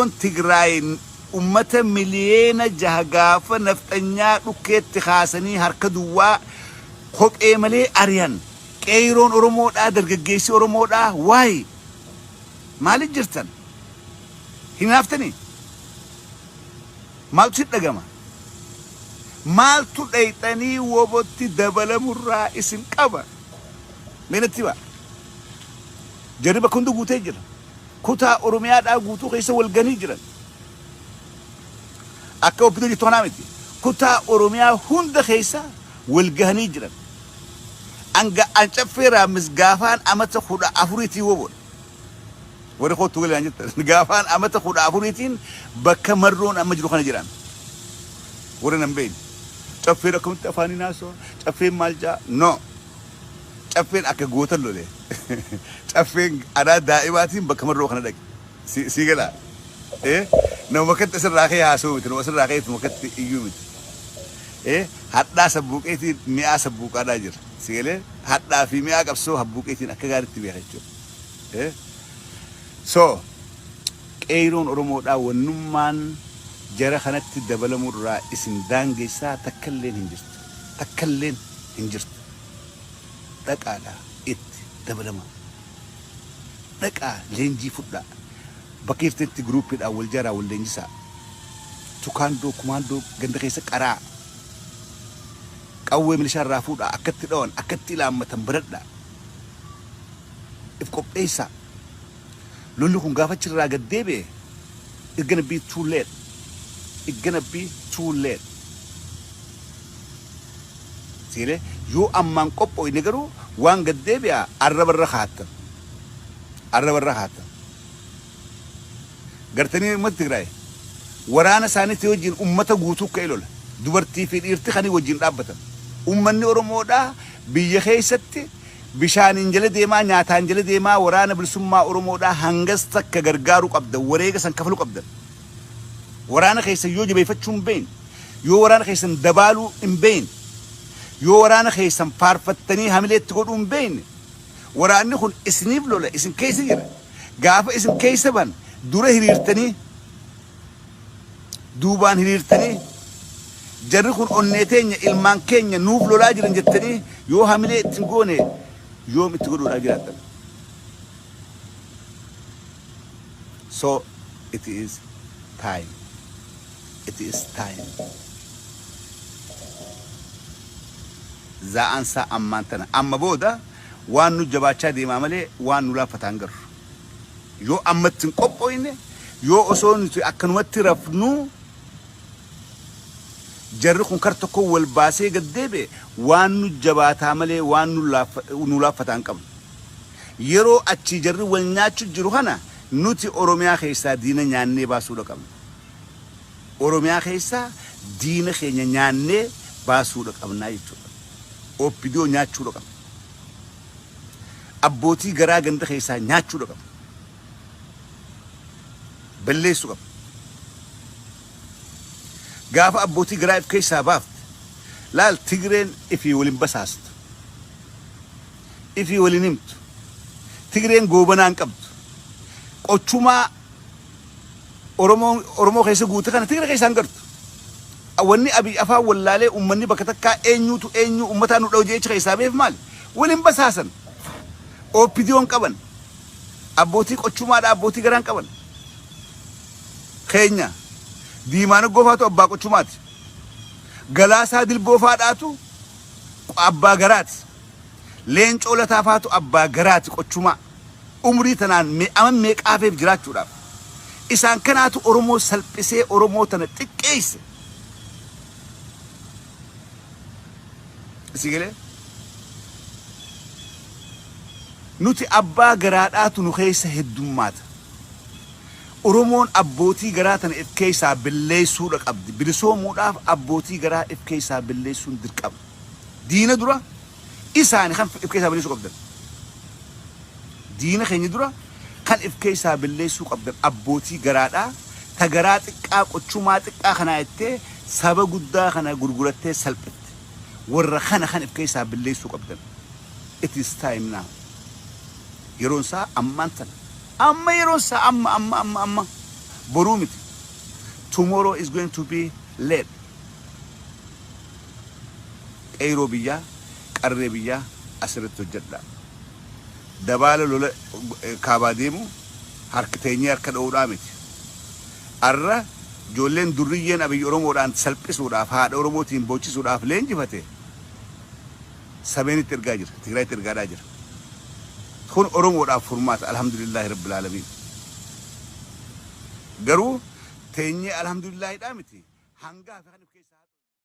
يرون تجراين أمة مليون جهجافة نفتنيا لكيت خاسني هركدوا خب إيمالي أريان كيرون أرمود أدر جيسي أرمود واي مالي جرتن هنا نفتني مال تشد لجما مال تليتني وبتي دبل مرة اسم كبا من التوا جرب كندو قوتي كوتا أرميات أقوتو خيسة والجني جرا أكو بدو جتونامتي كوتا أرميا هند خيسة والجني جرا أنجا أنشفيرا مسقافان أما تخودا أفريتي وبول ورخو تقول أنجت مسقافان أما تخودا أفريتين بكمرون أما جلو خنا جران ورنمبين شفيرا كم تفاني ناسو شفير مالجا نو شفير أكا قوتا لولي شفير أنا دائماتين بكمرون خنا دك سيجلا إيه نو مكت أسر راقي هاسو تنو أسر راقي مكت يومت إيه حتى سبوك إيتي مئة سبوك أنا جر سيجلا حتى في مئة كبسو هبوك إيتي أكغار تبيهجو إيه so كيرون أرمودا ونمان جرى خنات الدبل مرة اسم دانجيسا تكلين هنجرت تكالا إت دبل ما تكا لينجي فودا بكير تنت جروب الأول جرى واللينجسا تكاندو كماندو جندخيسا كرا قوي من شر رافودا أكتر دون أكتر لما تنبرد إفكوب إيسا لولو كون غافا تشرا قديبه it's gonna be too late سيله يو أمان قبو ينقرو وان قديبه عرب الرخاتم قرتني متقراي ورانا ساني تيوجين أمتا قوتو كيلول دوبرتي في الارتخاني وجين رابطا أمني ورمودا بيخيستي بشان إنجلي ديما نياتا إنجلي ديما ورانا بالسماء أرمودا هنغستك كغرغارو قبدا وريغا سنكفلو قبدا ورانا خيسا يوجي بيفتشون بين يو ورانا خيسا دبالو إن بين يو ورانا خيسا فارفتني همليت تقول بين ورانا خون اسنيف لولا اسم كيسا جرا غافا اسم كيسا بان دورا هريرتني دوبان هريرتني جري خون أنيتين إلمان كينيا نوف لولا جرن جتني يو همليت تنقوني يوم تقولوا راجعات. So it is time. za ansa ammantana amma booda waan nu jabaachaa deemaa malee waan nu laafataan garru yoo ammattin qophoyne yoo osoo nuti akkanumatti rafnu jarri kun kar tokko wal baasee gaddeebe waan nu jabaataa malee waan nu laafataan qabnu yeroo achi jarri wal nyaachu jiru kana nuti oromiyaa keessaa diina nyaannee baasuudha qabna oromiyaa keessaa diina keenya nyaannee baasuudha qabnaa jechuudha oppidio nyaachuudha qabna abbootii garaa ganda keessaa nyaachuudha qabna balleessuu qabna gaafa abbootii garaa if keessaa baafte laal Tigreen ifii waliin basaastu ifii waliin himtu Tigreen goobanaan qabdu qochumaa Oromoo keessa guute kana Tigree keessaan gartu awwanni abi afaa wallaalee ummanni bakka takkaa eenyuutu eenyu ummataa nu dhawjee jecha keessaa beef maali waliin basaasan oppidiyoon qaban abbootii qochumaadha abbootii garaan qaban keenya diimaan goofaatu abbaa qochumaati galaasaa dilboofaadhaatu abbaa garaati leencoo lataafaatu abbaa garaati qochumaa umrii tanaan meeqaafeef jiraachuudhaaf isaan kanaatu Oromoo salphisee Oromoo tana xiqqeesse sigele nuti abbaa garaadhaatu nu keessa heddummaata Oromoon abbootii garaa tana if keessaa billeessuudha qabdi bilisoomuudhaaf abbootii garaa if keessaa billeessuun dirqama diina dura isaani kan if keessaa billeessuu qabdan diina keenya dura kan if keessaa billeessuu qabdan abbootii garaadhaa ta garaa xiqqaa qochumaa xiqqaa kana jettee saba guddaa kana gurgurattee salphite warra kana kan if keessaa billeessuu qabdan it is time now yeroon isaa ammaan tana amma yeroon isaa amma boruu miti. Tomorrow is going to be late. Qeyroo biyyaa qarree biyyaa asirratti hojjedha. Dabaala lola kaabaa deemu harka teenyee harka dha'uudhaa miti. Arra ijoolleen durriyyeen abiyyi Oromoodhaan salphisuudhaaf haadha Oromootiin boochisuudhaaf leenjifate sabeenitti ergaa jira. Tigraayitti ergaadhaa jira. Kun Oromoodhaaf furmaata alhamdulillahi rabbil aalamiin. Garuu teenyee alhamdulillaahidhaa miti. Hangaa fi kan of keessaa